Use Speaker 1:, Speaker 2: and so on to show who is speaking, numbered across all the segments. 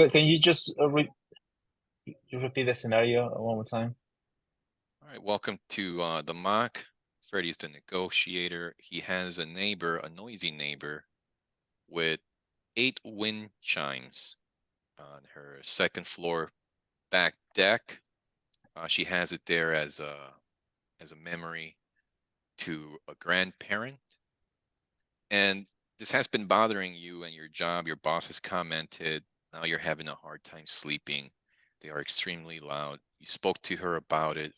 Speaker 1: Can you just repeat the scenario one more time?
Speaker 2: All right, welcome to the mock. Freddy's the negotiator. He has a neighbor, a noisy neighbor, with 8 wind chimes on her second floor back deck. She has it there as a memory to a grandparent. And this has been bothering you and your job. Your boss has commented. Now you're having a hard time sleeping. They are extremely loud. You spoke to her about it,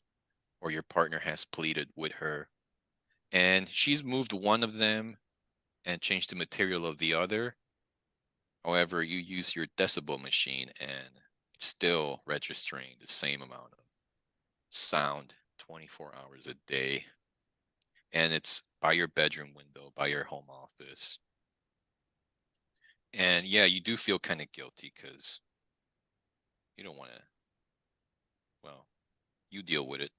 Speaker 2: or your partner has pleaded with her, and she's moved one of them and changed the material of the other. However, you use your decibel machine and it's still registering the same amount of sound 24 hours a day. And it's by your bedroom window, by your home office. And yeah, you do feel kind of guilty because you don't want to, well, you deal with it.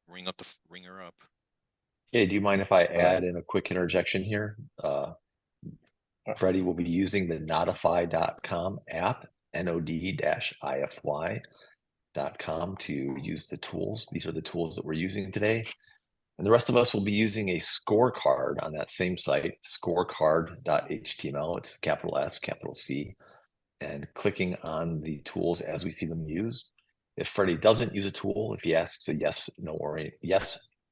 Speaker 2: Ring her up.
Speaker 3: Hey, do you mind if I
Speaker 1: Right.
Speaker 3: add in a quick interjection here? Freddie will be using the notify.com app, nod-ify.com, to use the tools. These are the tools that we're using today. And the rest of us will be using a scorecard on that same site, scorecard.html. It's capital S, capital C, and clicking on the tools as we see them used. If Freddie doesn't use a tool, if he asks a yes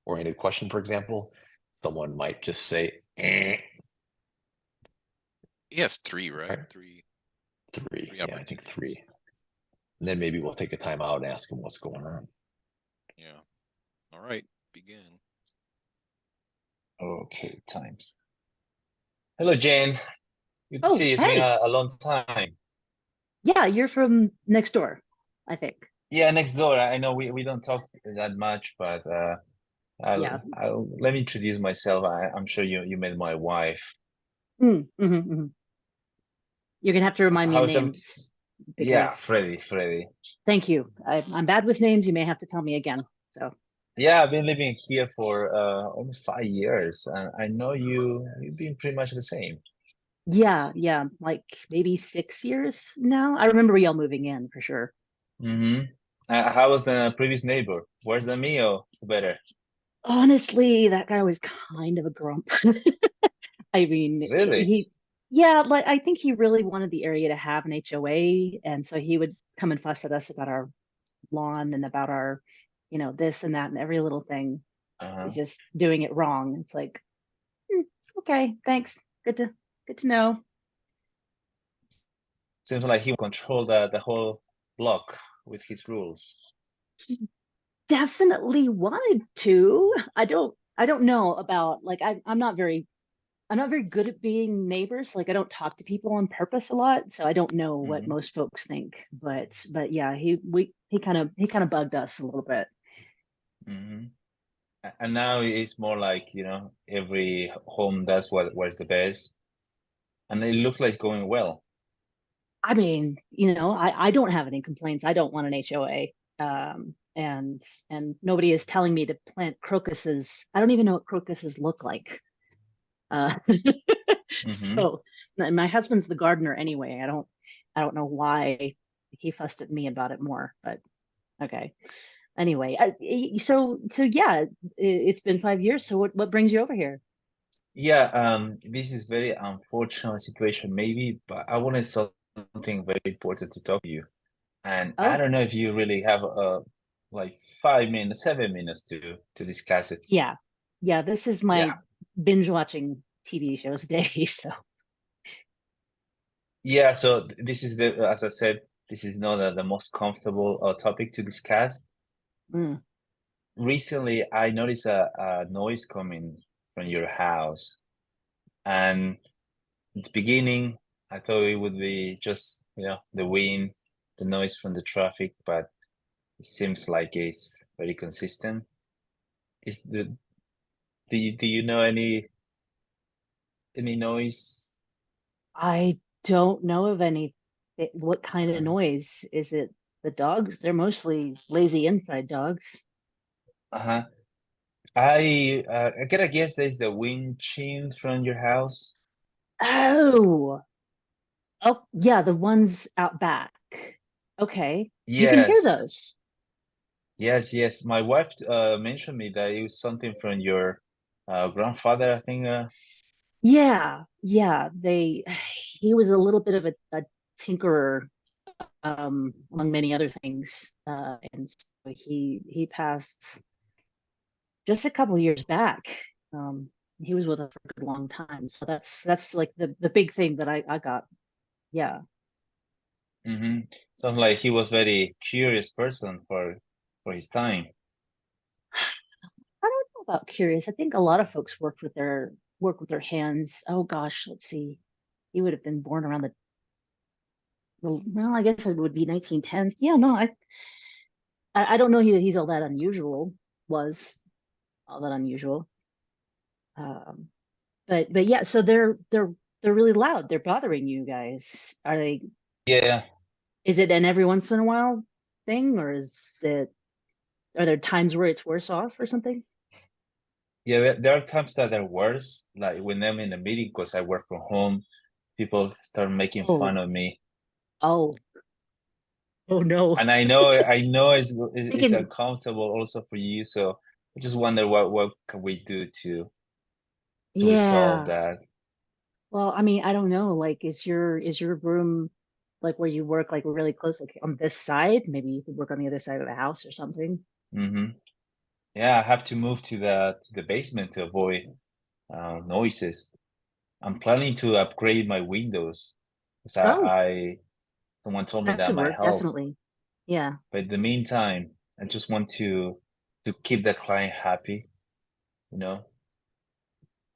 Speaker 3: oriented question, for example, someone might just say,
Speaker 2: He has three, right?
Speaker 3: Right.
Speaker 2: Three
Speaker 3: Three. Yeah, I think
Speaker 2: opportunities.
Speaker 3: three. And then maybe we'll take a time out and ask him what's going on.
Speaker 2: Yeah. All right, begin.
Speaker 1: Okay, times. Hello, Jane. Good to
Speaker 4: Oh,
Speaker 1: see you. It's been
Speaker 4: hey.
Speaker 1: a long time.
Speaker 4: Yeah, you're from next door, I think.
Speaker 1: Yeah, next door. I know we don't talk that much, but
Speaker 4: Yeah.
Speaker 1: let me introduce myself. I'm sure you met my wife.
Speaker 4: Mm. You're gonna have to remind me of
Speaker 1: How's
Speaker 4: names
Speaker 1: Yeah,
Speaker 4: because
Speaker 1: Freddie.
Speaker 4: thank you. I'm bad with names. You may have to tell me again. So
Speaker 1: Yeah, I've been living here for almost 5 years, and I know you've been pretty much the same.
Speaker 4: yeah, like maybe 6 years now. I remember y'all moving in for sure.
Speaker 1: Mm-hmm. How was the previous neighbor? Worse than me or better?
Speaker 4: Honestly, that guy was kind of a grump. I mean,
Speaker 1: Really?
Speaker 4: yeah, like I think he really wanted the area to have an HOA, and so he would come and fuss at us about our lawn and about our, this and that and every little thing. He's
Speaker 1: Uh-huh.
Speaker 4: just doing it wrong. It's like, "Hmm, okay, thanks. Good to know."
Speaker 1: Seems like he controlled the whole block with his rules.
Speaker 4: He definitely wanted to. I don't know about like I'm not very good at being neighbors. Like I don't talk to people on purpose a lot, so I don't know what
Speaker 1: Mm-hmm.
Speaker 4: most folks think. But yeah, he kind of bugged us a little bit.
Speaker 1: Mm-hmm. And now it's more like, every home does what's the best. And it looks like it's going well.
Speaker 4: I mean, I don't have any complaints. I don't want an HOA. And nobody is telling me to plant crocuses. I don't even know what crocuses look like. Uh,
Speaker 1: Mm-hmm.
Speaker 4: so my husband's the gardener anyway. I don't know why he fussed at me about it more, but okay. Anyway, so yeah, it's been 5 years. So what brings you over here?
Speaker 1: Yeah, this is very unfortunate situation maybe, but I wanted something very important to talk to you. And I
Speaker 4: Oh,
Speaker 1: don't know if you really have like 5 minutes, 7 minutes to discuss it.
Speaker 4: yeah. Yeah, this is my
Speaker 1: Yeah.
Speaker 4: binge watching TV shows day. So,
Speaker 1: Yeah, so this is as I said, this is not the most comfortable topic to discuss.
Speaker 4: mm,
Speaker 1: Recently, I noticed a noise coming from your house, and at the beginning, I thought it would be just, the wind, the noise from the traffic, but it seems like it's very consistent. Is the do you know any noise?
Speaker 4: I don't know of any. What kind of
Speaker 1: Uh,
Speaker 4: noise is it? The dogs? They're mostly lazy inside dogs.
Speaker 1: uh-huh. I gotta guess there's the wind chimes from your house.
Speaker 4: Oh, oh, yeah, the ones out back. Okay. You can hear
Speaker 1: Yes,
Speaker 4: those.
Speaker 1: yes. My wife mentioned me that it was something from your grandfather, I think.
Speaker 4: Yeah, yeah. He was a little bit of a tinkerer, among many other things. And so he passed just a couple years back. Um, he was with us for a good long time. So that's like the big thing that I got. Yeah.
Speaker 1: Mm-hmm. Sounds like he was very curious person for his time.
Speaker 4: I don't know about curious. I think a lot of folks work with their hands. Oh gosh, let's see. He would have been born around well, I guess it would be 1910s. Yeah, no, I don't know that he's all that unusual, was all that unusual. Um, but yeah, so they're really loud. They're bothering you guys. Are they,
Speaker 1: Yeah,
Speaker 4: is it an every once in a while thing, or are there times where it's worse off or something?
Speaker 1: yeah. There are times that are worse, like when I'm in a meeting because I work from home, people start making fun
Speaker 4: Oh,
Speaker 1: of me,
Speaker 4: oh, oh no.
Speaker 1: and I know
Speaker 4: They
Speaker 1: it's
Speaker 4: can,
Speaker 1: uncomfortable also for you. So I just wonder what can we do to resolve
Speaker 4: yeah.
Speaker 1: that.
Speaker 4: Well, I mean, I don't know. Like, is your room like where you work like really close, like on this side? Maybe you could work on the other side of the house or something.
Speaker 1: Mm-hmm. Yeah, I have to move to the basement to avoid noises. I'm planning to upgrade my windows because
Speaker 4: Oh,
Speaker 1: someone told me
Speaker 4: that
Speaker 1: that
Speaker 4: could
Speaker 1: might
Speaker 4: work,
Speaker 1: help.
Speaker 4: definitely. Yeah.
Speaker 1: But in the meantime, I just want to keep the client happy, you know?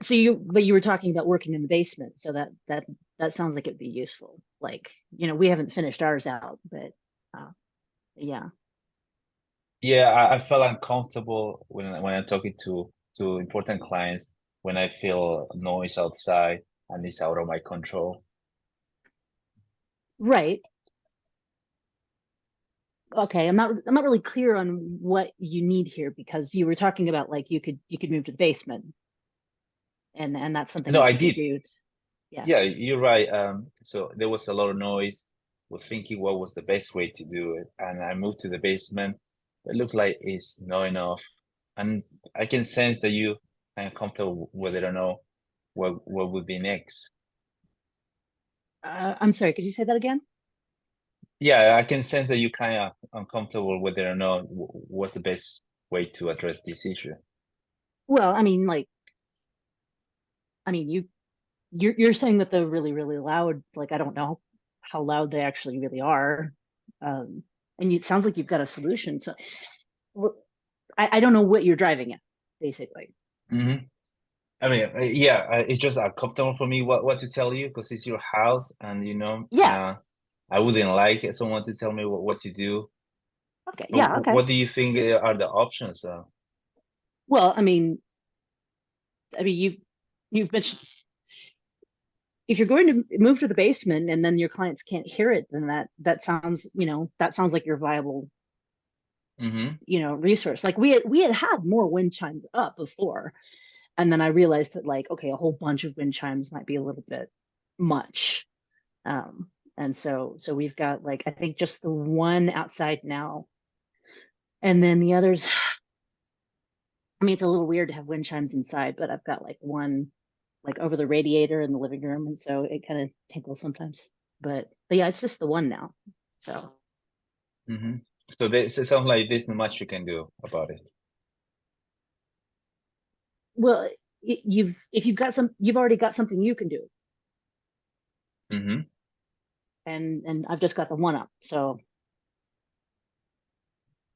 Speaker 4: So but you were talking about working in the basement, so that sounds like it'd be useful. Like, we haven't finished ours out, but uh, yeah.
Speaker 1: Yeah, I felt uncomfortable when I'm talking to important clients when I feel noise outside and it's out of my control.
Speaker 4: Right. Okay. I'm not really clear on what you need here because you were talking about like you could move to the basement and that's something
Speaker 1: No,
Speaker 4: that
Speaker 1: I
Speaker 4: you could
Speaker 1: did.
Speaker 4: do. Yeah.
Speaker 1: Yeah, you're right. So there was a lot of noise. Was thinking what was the best way to do it, and I moved to the basement. It looks like it's not enough, and I can sense that you kind of comfortable with it or know what would be next.
Speaker 4: I'm sorry, could you say that again?
Speaker 1: Yeah, I can sense that you kind of uncomfortable with it or not. What's the best way to address this issue?
Speaker 4: Well, I mean, like, I mean, you're saying that they're really, really loud. Like, I don't know how loud they actually really are. Um, and it sounds like you've got a solution. So wh- I don't know what you're driving at, basically.
Speaker 1: Hmm. I mean, yeah, it's just uncomfortable for me what to tell you because it's your house, and
Speaker 4: Yeah.
Speaker 1: I wouldn't like someone to tell me what to do.
Speaker 4: Okay.
Speaker 1: But
Speaker 4: Yeah. Okay.
Speaker 1: what do you think are the options?
Speaker 4: Well, I mean, you've mentioned if you're going to move to the basement and then your clients can't hear it, then that sounds like your viable,
Speaker 1: Mm-hmm.
Speaker 4: resource. Like we had more wind chimes up before, and then I realized that like, okay, a whole bunch of wind chimes might be a little bit much. And so we've got like I think just the one outside now, and then the others. I mean, it's a little weird to have wind chimes inside, but I've got like one like over the radiator in the living room, and so it kind of tinkles sometimes. But yeah, it's just the one now. So
Speaker 1: Mm-hmm. So it sounds like there's not much you can do about it.
Speaker 4: well, you've already got something you can do,
Speaker 1: Mm-hmm.
Speaker 4: and I've just got the one up. So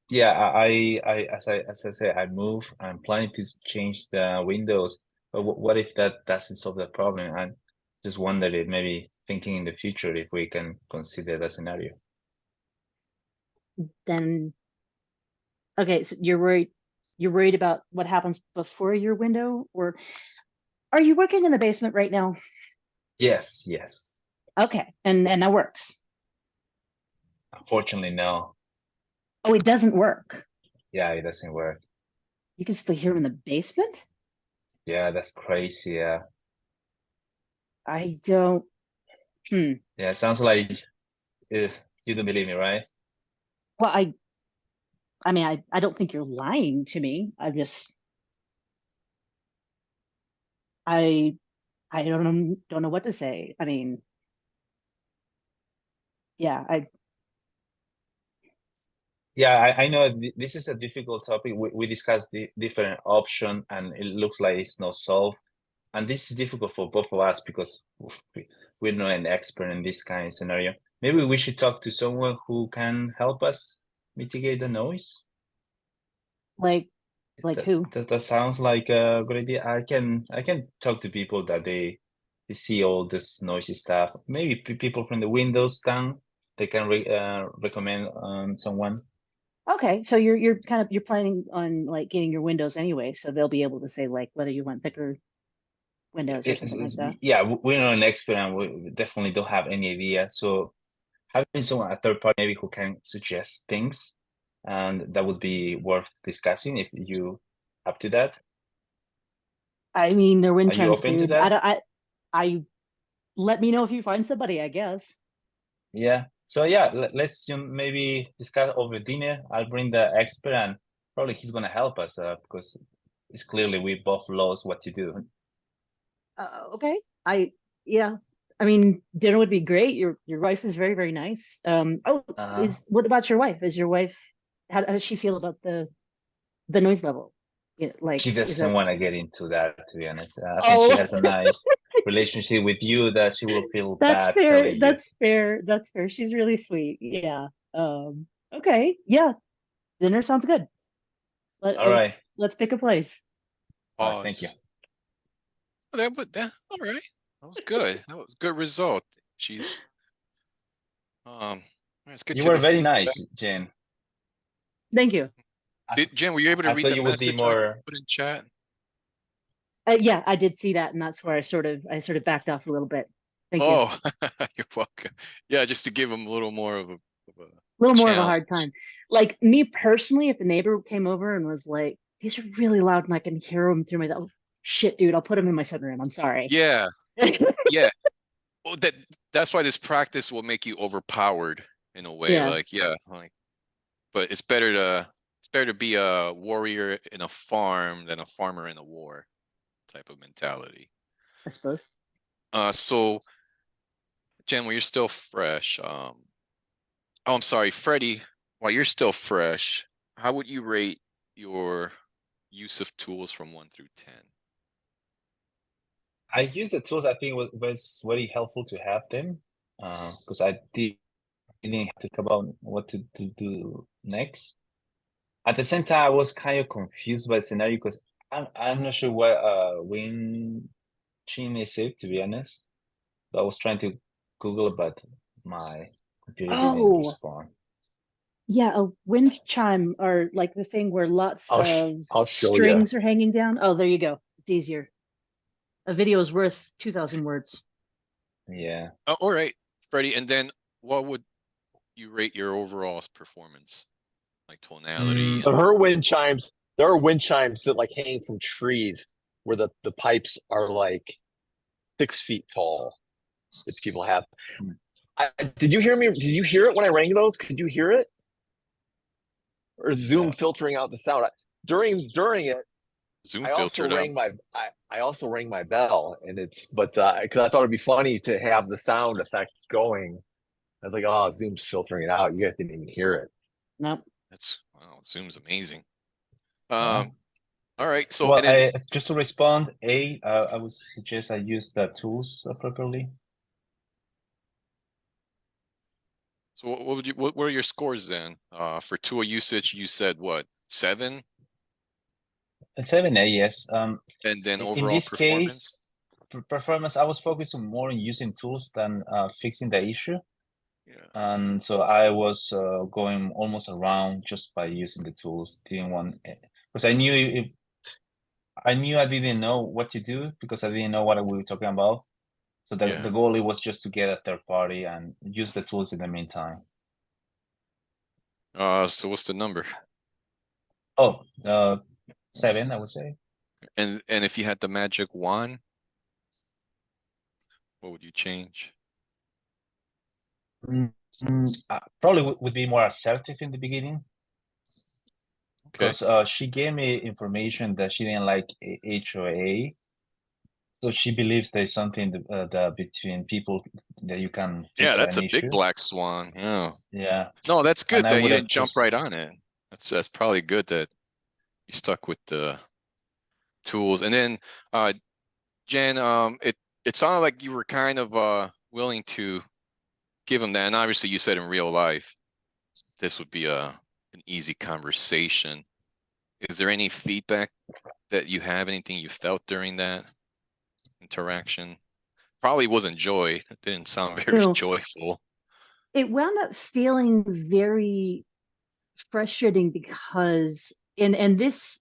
Speaker 1: Yeah, as I said, I move. I'm planning to change the windows, but what if that doesn't solve the problem? I just wondered if maybe thinking in the future if we can consider that scenario.
Speaker 4: then okay, so you're worried about what happens before your window, or are you working in the basement right now?
Speaker 1: Yes, yes.
Speaker 4: Okay, and that works.
Speaker 1: Unfortunately, no.
Speaker 4: Oh, it doesn't work.
Speaker 1: Yeah, it doesn't work.
Speaker 4: You can still hear him in the basement?
Speaker 1: Yeah, that's crazy. Yeah,
Speaker 4: I don't. Hmm.
Speaker 1: yeah. Sounds like if you don't believe me, right?
Speaker 4: Well, I mean, I don't think you're lying to me. I I don't know what to say. I mean, yeah,
Speaker 1: Yeah, I know this is a difficult topic. We discussed the different option, and it looks like it's not solved. And this is difficult for both of us because we're not an expert in this kind of scenario. Maybe we should talk to someone who can help us mitigate the noise.
Speaker 4: like who?
Speaker 1: That sounds like a good idea. I can talk to people that they see all this noisy stuff. Maybe people from the Windows stand. They can recommend someone.
Speaker 4: Okay, so you're kind of you're planning on like getting your windows anyway, so they'll be able to say like whether you want thicker windows or something like that.
Speaker 1: Yeah, we're not an expert and we definitely don't have any idea. So having someone, a third party maybe who can suggest things, and that would be worth discussing if you up to that.
Speaker 4: I mean, they're wind
Speaker 1: Are you
Speaker 4: chimes,
Speaker 1: open to
Speaker 4: dude. I
Speaker 1: that?
Speaker 4: don't, I let me know if you find somebody, I guess.
Speaker 1: Yeah. So yeah, let's maybe discuss over dinner. I'll bring the expert and probably he's gonna help us because it's clearly we both lost what to do.
Speaker 4: Okay. Yeah. I mean, dinner would be great. Your wife is very, very nice. Oh,
Speaker 1: Uh-huh.
Speaker 4: what about your wife? Is your wife, how does she feel about the noise level? Yeah, like,
Speaker 1: She
Speaker 4: is
Speaker 1: doesn't
Speaker 4: that,
Speaker 1: want to get into that, to be honest. I think she
Speaker 4: oh,
Speaker 1: has a nice relationship with you that she will feel
Speaker 4: that's
Speaker 1: bad
Speaker 4: fair.
Speaker 1: telling you.
Speaker 4: That's fair. That's fair. She's really sweet. Yeah. Okay. Yeah. Dinner sounds good.
Speaker 1: All right.
Speaker 4: Let's pick a place.
Speaker 1: All right. Thank you.
Speaker 2: Pause. Oh, all right. That was good. That was good result. She's let's get
Speaker 1: You
Speaker 2: to
Speaker 1: were
Speaker 2: the
Speaker 1: very
Speaker 2: feedback.
Speaker 1: nice, Jen.
Speaker 4: Thank you.
Speaker 2: Jen, were you able to
Speaker 1: I
Speaker 2: read
Speaker 1: thought
Speaker 2: the
Speaker 1: you would be
Speaker 2: message I
Speaker 1: more.
Speaker 2: put in chat?
Speaker 4: Yeah, I did see that, and that's where I sort of backed off a little bit. Thank you.
Speaker 2: Oh, you're welcome. Yeah, just to give them a little more of a
Speaker 4: A little more of a
Speaker 2: challenge.
Speaker 4: hard time. Like me personally, if a neighbor came over and was like, "These are really loud and I can hear them through my," oh, shit, dude, I'll put them in my sunroom. I'm sorry.
Speaker 2: Yeah, yeah. Well, that's why this practice will make you overpowered in a way.
Speaker 4: Yeah,
Speaker 2: Like, yeah, like, but it's better to be a warrior in a farm than a farmer in a war type of mentality.
Speaker 4: I suppose.
Speaker 2: So Jen, while you're still fresh, oh, I'm sorry, Freddie, while you're still fresh, how would you rate your use of tools from 1 through 10?
Speaker 1: I use the tools. I think was very helpful to have them because I didn't have to think about what to do next. At the same time, I was kind of confused by the scenario because I'm not sure what wind chime is it, to be honest. So I was trying to Google it, but my computer didn't
Speaker 4: Oh,
Speaker 1: respond.
Speaker 4: yeah, a wind chime, or like the thing where lots of
Speaker 3: I'll show you.
Speaker 4: strings are hanging down. Oh, there you go. It's easier. A video is worth 2,000 words.
Speaker 1: Yeah.
Speaker 2: Oh, all right, Freddie, and then what would you rate your overall performance? Like tonality
Speaker 3: But
Speaker 2: and
Speaker 3: her wind chimes, there are wind chimes that like hang from trees where the pipes are like 6 feet tall that people have.
Speaker 1: Hmm.
Speaker 3: Did you hear me? Did you hear it when I rang those? Could you hear it? Or is Zoom filtering out the sound? During it,
Speaker 2: Zoom
Speaker 3: I also
Speaker 2: filtered out.
Speaker 3: rang my I also rang my bell, and it's because I thought it'd be funny to have the sound effect going. I was like, oh, Zoom's filtering it out. You guys didn't even hear it.
Speaker 4: Nope.
Speaker 2: That's wow, Zoom's amazing.
Speaker 1: Yeah.
Speaker 2: All right, so
Speaker 1: Well,
Speaker 2: and then
Speaker 1: just to respond, I would suggest I use the tools properly.
Speaker 2: so what were your scores then? For tool usage, you said what, 7?
Speaker 1: A 7A, yes.
Speaker 2: And then
Speaker 1: In
Speaker 2: overall
Speaker 1: this
Speaker 2: performance?
Speaker 1: case, performance, I was focusing more on using tools than fixing the issue.
Speaker 2: Yeah.
Speaker 1: And so I was going almost around just by using the tools. Didn't want because I knew I didn't know what to do because I didn't know what we were talking about. So the
Speaker 2: Yeah.
Speaker 1: goal was just to get a third party and use the tools in the meantime.
Speaker 2: So what's the number?
Speaker 1: Oh, 7, I would say.
Speaker 2: And if you had the magic wand, what would you change?
Speaker 1: Probably would be more assertive in the beginning,
Speaker 2: Okay.
Speaker 1: because she gave me information that she didn't like HOA. So she believes there's something that between people that you can
Speaker 2: Yeah,
Speaker 1: fix
Speaker 2: that's
Speaker 1: an
Speaker 2: a big
Speaker 1: issue.
Speaker 2: black swan. Yeah.
Speaker 1: Yeah,
Speaker 2: No, that's
Speaker 1: and
Speaker 2: good
Speaker 1: I
Speaker 2: that you
Speaker 1: would
Speaker 2: didn't
Speaker 1: have
Speaker 2: jump
Speaker 1: just
Speaker 2: right on it. That's probably good that you stuck with the tools. And then Jen, it sounded like you were kind of willing to give him that. And obviously you said in real life this would be an easy conversation. Is there any feedback that you have, anything you felt during that interaction? Probably wasn't joy. It didn't sound very
Speaker 4: No,
Speaker 2: joyful.
Speaker 4: it wound up feeling very frustrating because and this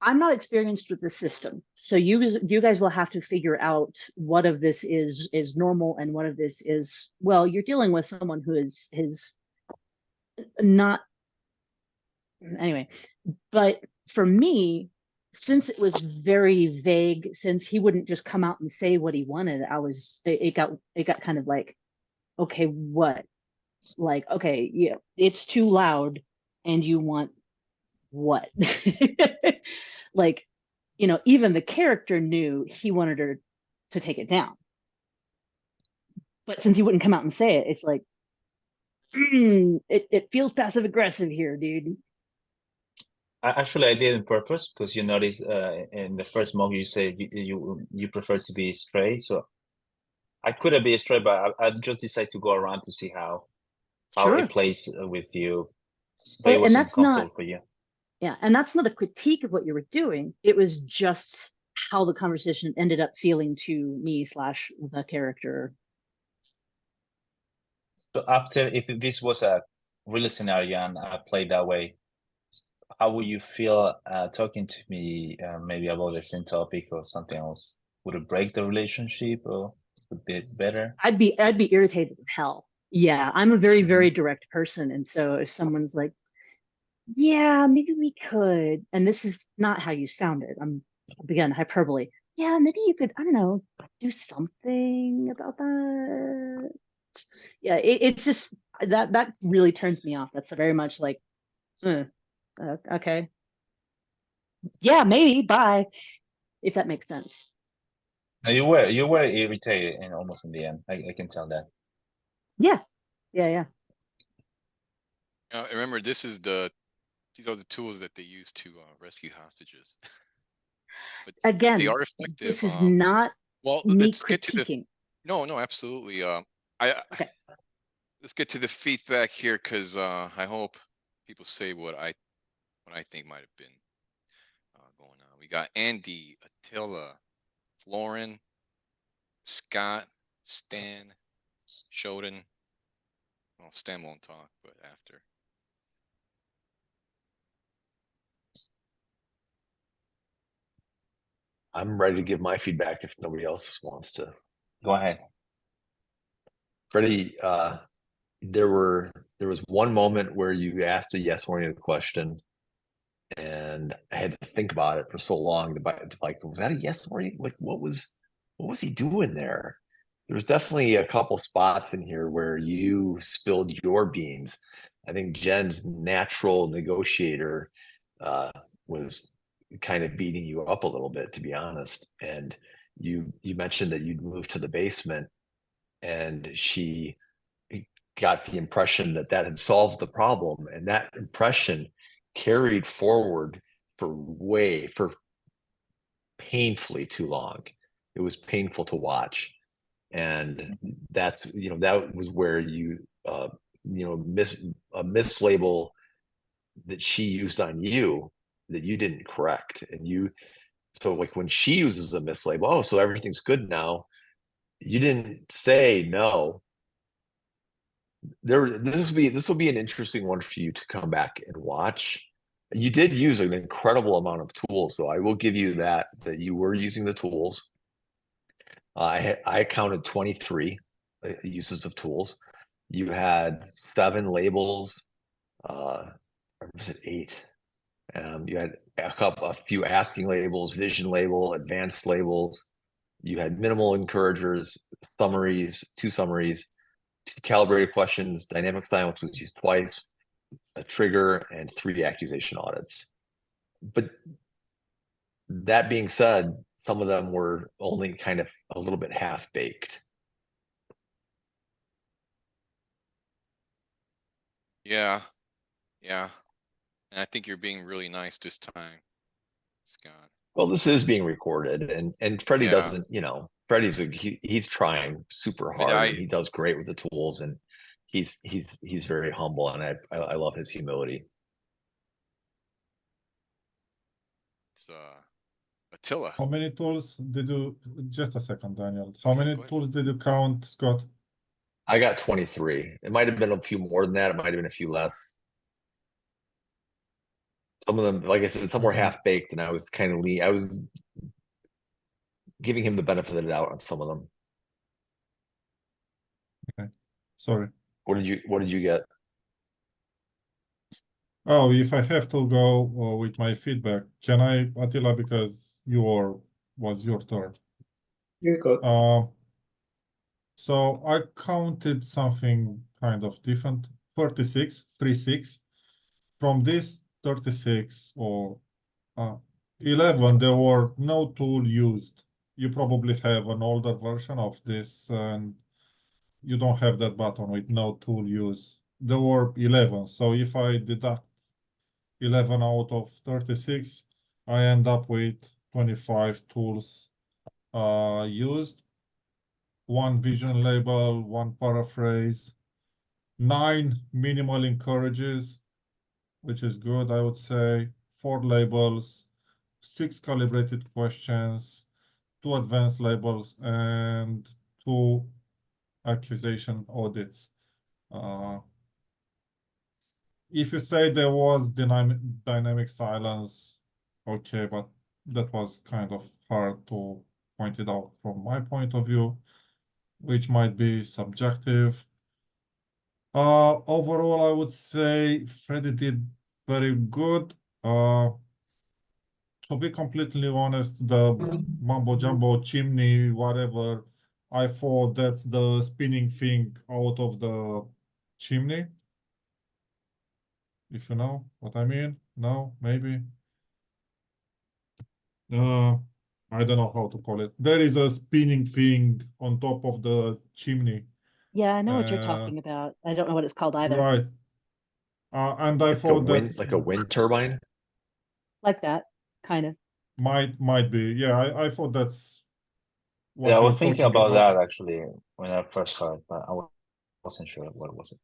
Speaker 4: I'm not experienced with the system, so you guys will have to figure out what of this is normal and what of this is, well, you're dealing with someone who is not, anyway. But for me, since it was very vague, since he wouldn't just come out and say what he wanted, it got kind of like, okay, what? Like, okay, yeah, it's too loud and you want what? Like, even the character knew he wanted her to take it down. But since he wouldn't come out and say it, it's like, it feels passive aggressive here, dude.
Speaker 1: actually I did on purpose, because you notice in the first mug you say you prefer to be straight. So I could have been straight, but I just decided to go around to see how
Speaker 4: Sure.
Speaker 1: it plays with you. But it
Speaker 4: And
Speaker 1: wasn't
Speaker 4: that's not,
Speaker 1: comfortable for you.
Speaker 4: yeah, and that's not a critique of what you were doing. It was just how the conversation ended up feeling to me slash the character.
Speaker 1: So after, if this was a real scenario and I played that way, how would you feel talking to me maybe about the same topic or something else? Would it break the relationship or would it be better?
Speaker 4: I'd be irritated as hell. Yeah, I'm a very,
Speaker 1: Mhm.
Speaker 4: very direct person. And so if someone's like, yeah, maybe we could, and this is not how you sounded, again, hyperbole. Yeah, maybe you could, I don't know, do something about that. Yeah, it's just that really turns me off. That's very much like, okay. Yeah, maybe, bye, if that makes sense.
Speaker 1: No, you were irritated and almost in the end. I can tell that.
Speaker 4: Yeah, yeah.
Speaker 2: Remember, these are the tools that they use to rescue hostages. But they
Speaker 4: Again,
Speaker 2: are effective.
Speaker 4: this is not
Speaker 2: Well,
Speaker 4: me
Speaker 2: let's get to the
Speaker 4: critiquing.
Speaker 2: no, absolutely.
Speaker 4: Okay.
Speaker 2: Let's get to the feedback here, because I hope people say what I think might have been going on. We got Andy, Attila, Florin, Scott, Stan, Shoden. Well, Stan won't talk, but after.
Speaker 3: I'm ready to give my feedback if nobody else wants to.
Speaker 1: Go ahead.
Speaker 3: Freddie, there was one moment where you asked a yes-oriented question, and I had to think about it for so long to like, was that a yes-oriented? Like, what was he doing there? There was definitely a couple spots in here where you spilled your beans. I think Jen's natural negotiator was kind of beating you up a little bit, to be honest. And you mentioned that you'd moved to the basement, and she got the impression that had solved the problem, and that impression carried forward for painfully too long. It was painful to watch, and that's that was where you mislabel that she used on you that you didn't correct. And so like when she uses a mislabel, oh, so everything's good now, you didn't say no. This will be an interesting one for you to come back and watch. You did use an incredible amount of tools, so I will give you that you were using the tools. I counted 23 uses of tools. You had 7 labels, or was it 8? You had a few asking labels, vision label, advanced labels. You had minimal encouragers, summaries, 2 summaries. 2 calibrated questions, dynamic silence was used twice, a trigger, and 3 accusation audits. But that being said, some of them were only kind of a little bit half-baked.
Speaker 2: Yeah. Yeah. And I think you're being really nice this time, Scott.
Speaker 3: Well, this is being recorded, and Freddie
Speaker 2: Yeah.
Speaker 3: doesn't, Freddie's he's trying super
Speaker 2: mean,
Speaker 3: hard, and he does great with the tools, and he's very humble, and I love his humility.
Speaker 2: It's Attila.
Speaker 5: How many tools did you, just a second, Daniel. How many
Speaker 2: go ahead.
Speaker 5: tools did you count, Scott?
Speaker 3: I got 23. It might have been a few more than that. It might have been a few less. Some of them, like I said, some were
Speaker 5: Okay.
Speaker 3: half-baked, and I was kind of I was giving him the benefit of the doubt on some of them.
Speaker 5: Sorry.
Speaker 3: What did you get?
Speaker 5: Oh, if I have to go with my feedback, can I, Attila, because was your turn.
Speaker 6: You got
Speaker 5: So I counted something kind of different, 36. From this 36 or 11, there were no tool used. You probably have an older version of this, and you don't have that button with no tool use. There were 11, so if I deduct 11 out of 36, I end up with 25 tools used. 1 vision label, 1 paraphrase, 9 minimal encourages, which is good, I would say. 4 labels, 6 calibrated questions, 2 advanced labels, and 2 accusation audits. If you say there was dynamic silence, okay, but that was kind of hard to point it out from my point of view, which might be subjective. Overall, I would say Freddie did very good. To be completely honest, the mumbo jumbo chimney, whatever, I thought that's the spinning thing out of the chimney. If you know what I mean. No, maybe. I don't know how to call it. There is a spinning thing on top of the chimney.
Speaker 4: Yeah, I know what you're talking about. I don't know what it's called either.
Speaker 5: Right. And I
Speaker 3: Like
Speaker 5: thought that's
Speaker 3: like a wind turbine.
Speaker 4: Like that, kind of.
Speaker 5: might be. Yeah, I thought that's what
Speaker 1: Yeah, I
Speaker 5: you're
Speaker 1: was thinking
Speaker 5: talking
Speaker 1: about that actually when I first heard, but I wasn't sure what was it.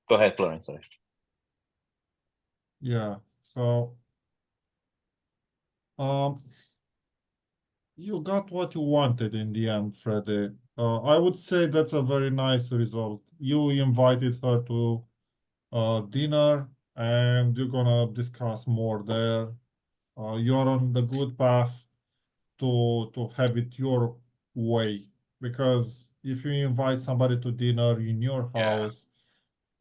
Speaker 1: Go ahead, Florence. Sorry.
Speaker 5: Yeah. So you got what you wanted in the end, Freddie. I would say that's a very nice result. You invited her to dinner, and you're gonna discuss more there. You're on the good path to have it your way, because if you invite somebody to dinner in your
Speaker 2: Yeah.
Speaker 5: house,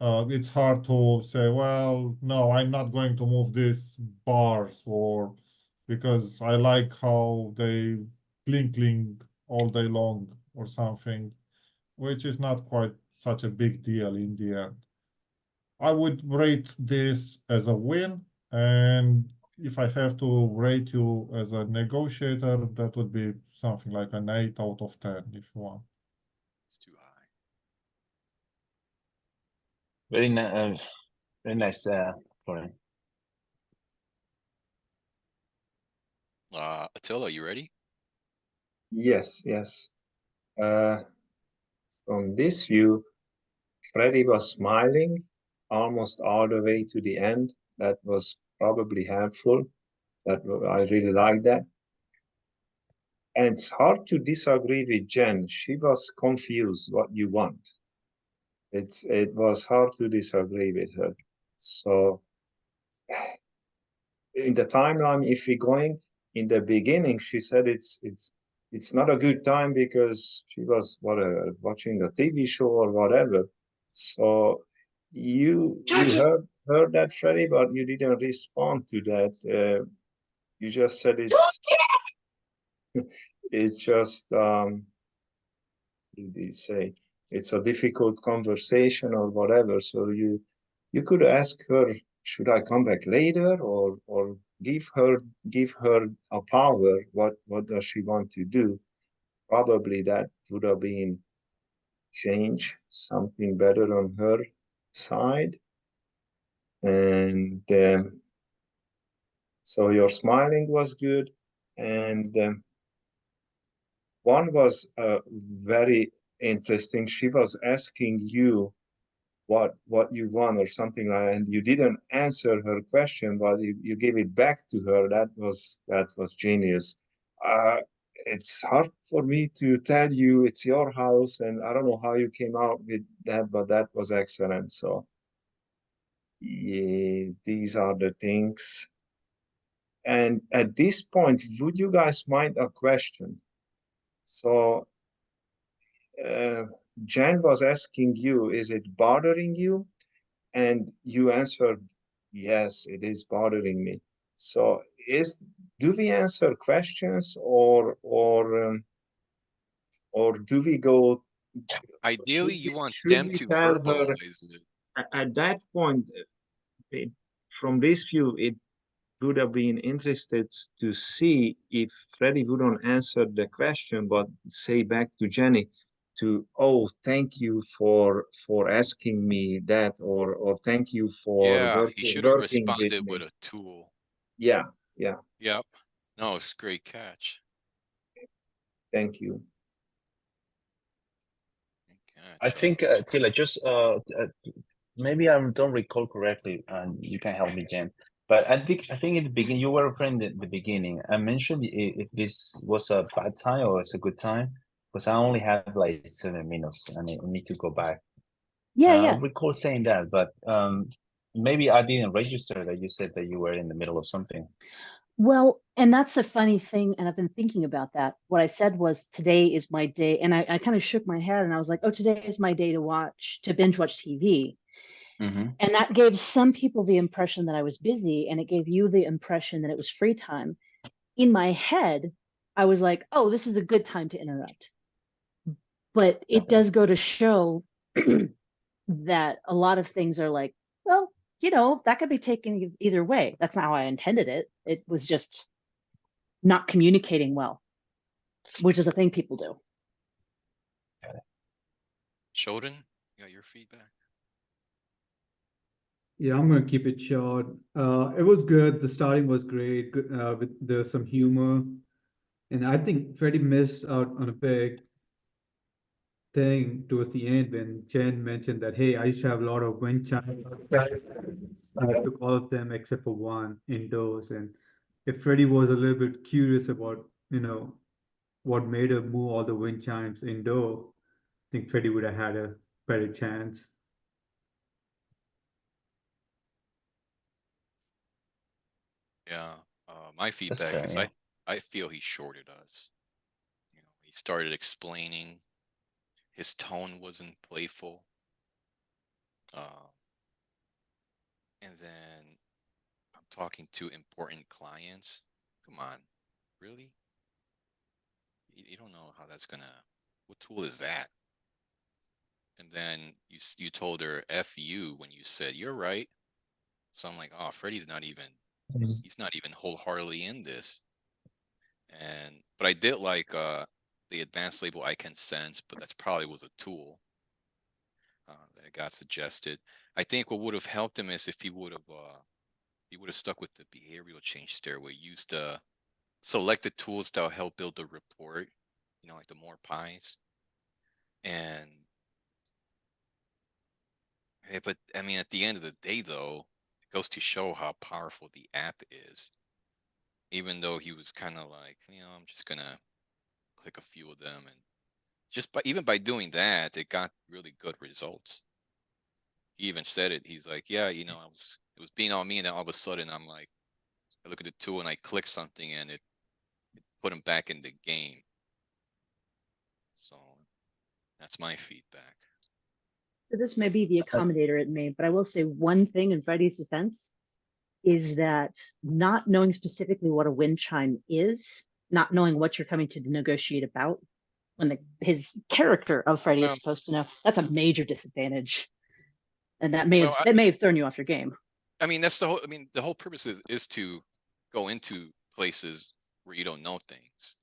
Speaker 5: it's hard to say, well, no, I'm not going to move these bars, or because I like how they clink all day long or something, which is not quite such a big deal in the end. I would rate this as a win, and if I have to rate you as a negotiator, that would be something like an 8 out of 10 if you want.
Speaker 2: It's too high.
Speaker 1: Very nice, Florence.
Speaker 2: Attila, you ready?
Speaker 6: yes. From this view, Freddie was smiling almost all the way to the end. That was probably helpful. I really like that. And it's hard to disagree with Jen. She was confused what you want. It was hard to disagree with her. So in the timeline, if we're going in the beginning, she said it's not a good time because she was watching a TV show or whatever. So you heard that, Freddie, but you didn't respond to that. You just said it's just he did say it's a difficult conversation or whatever. So you could ask her, should I come back later, or give her a power? What does she want to do? Probably that would have been change something better on her side. And so your smiling was good, and one was very interesting. She was asking you what you want or something like that, and you didn't answer her question, but you gave it back to her. That was genius. It's hard for me to tell you, it's your house, and I don't know how you came out with that, but that was excellent. So yeah, these are the things. And at this point, would you guys mind a question? So Jen was asking you, is it bothering you? And you answered, yes, it is bothering me. So do we answer questions, or do we go?
Speaker 2: Ideally, you want
Speaker 6: should
Speaker 2: them
Speaker 6: we
Speaker 2: to
Speaker 6: tell her
Speaker 2: verbalize it.
Speaker 6: at that point? From this view, it would have been interested to see if Freddie wouldn't answer the question, but say back to Jenny to, oh, thank you for asking me that, or thank you for
Speaker 2: Yeah, he should have
Speaker 6: working with
Speaker 2: responded
Speaker 6: me.
Speaker 2: with a tool.
Speaker 6: Yeah.
Speaker 2: Yep. No, it's a great catch.
Speaker 6: Thank you.
Speaker 2: Great catch.
Speaker 1: I think Tila, just maybe I don't recall correctly, and you can help me, Jen. But I think in the beginning you were referring at the beginning. I mentioned if this was a bad time or it's a good time, because I only have like 7 minutes. I need to go back.
Speaker 4: Yeah,
Speaker 1: I
Speaker 4: yeah.
Speaker 1: recall saying that, but maybe I didn't register that you said that you were in the middle of something.
Speaker 4: Well, and that's a funny thing, and I've been thinking about that. What I said was today is my day, and I kind of shook my head and I was like, oh, today is my day to binge watch TV.
Speaker 1: Mm-hmm.
Speaker 4: And that gave some people the impression that I was busy, and it gave you the impression that it was free time. In my head, I was like, oh, this is a good time to interrupt. But it
Speaker 1: Okay.
Speaker 4: does go to show that a lot of things are like, well, that could be taken either way. That's not how I intended it. It was just not communicating well, which is a thing people do.
Speaker 2: Sheldon, you got your feedback?
Speaker 7: Yeah, I'm gonna keep it short. It was good. The starting was great. Good, there's some humor, and I think Freddie missed out on a big thing towards the end when Chen mentioned that, hey, I used to have a lot of wind chimes outside. I took all of them except for one indoors. And if Freddie was a little bit curious about, what made her move all the wind chimes indoor, I think Freddie would have had a better chance.
Speaker 2: Yeah. My feedback
Speaker 1: fair,
Speaker 2: is
Speaker 1: yeah.
Speaker 2: I feel he shorted us. He started explaining. His tone wasn't playful. And then I'm talking to important clients. Come on, really? You don't know how that's gonna. What tool is that? And then you told her "F you" when you said you're right. So I'm like, oh, Freddie's not even. He's not even wholeheartedly in this. But I did like the advanced label I can sense, but that's probably was a tool that got suggested. I think what would have helped him is if he would have stuck with the behavioral change stairway, used selected tools that will help build the report, like the more pies. And but I mean, at the end of the day, though, it goes to show how powerful the app is. Even though he was kind of like, I'm just gonna click a few of them, and just even by doing that, it got really good results. He even said it. He's like, yeah, it was being on me, and then all of a sudden, I'm like, I look at the tool and I click something, and it put him back in the game. So that's my feedback.
Speaker 4: So this may be the accommodator it may, but I will say one thing in Freddie's defense is that not knowing specifically what a wind chime is, not knowing what you're coming to negotiate about, when his character of Freddy is
Speaker 2: Well-
Speaker 4: supposed to know. That's a major disadvantage, and that
Speaker 2: Well,
Speaker 4: may have thrown you off your game.
Speaker 2: I mean, that's the whole. I mean, the whole purpose is to go into places where you don't know things.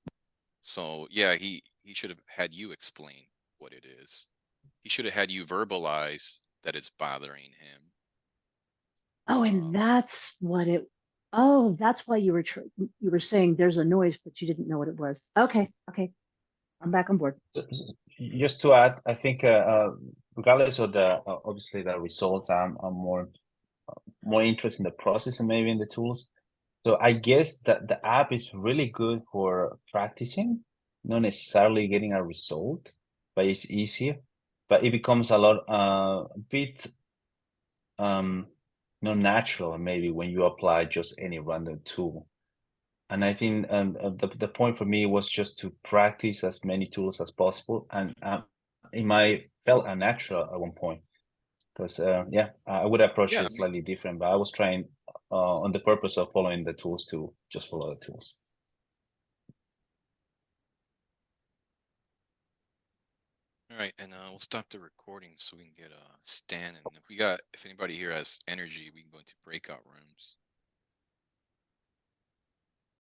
Speaker 2: So yeah, he should have had you explain what it is. He should have had you verbalize that it's bothering him.
Speaker 4: Oh, and that's what it. Oh, that's why you were saying there's a noise, but you didn't know what it was. Okay, okay, I'm back on board.
Speaker 1: Just to add, I think regardless of the obviously the results, I'm more interested in the process and maybe in the tools. So I guess that the app is really good for practicing, not necessarily getting a result, but it's easier. But it becomes a bit not natural maybe when you apply just any random tool. And I think the point for me was just to practice as many tools as possible, and it might felt unnatural at one point because yeah, I would approach
Speaker 2: Yeah, I
Speaker 1: it
Speaker 2: mean-
Speaker 1: slightly different, but I was trying on the purpose of following the tools to just follow the tools.
Speaker 2: All right, and we'll stop the recording so we can get Stan. And if anybody here has energy, we can go into breakout rooms.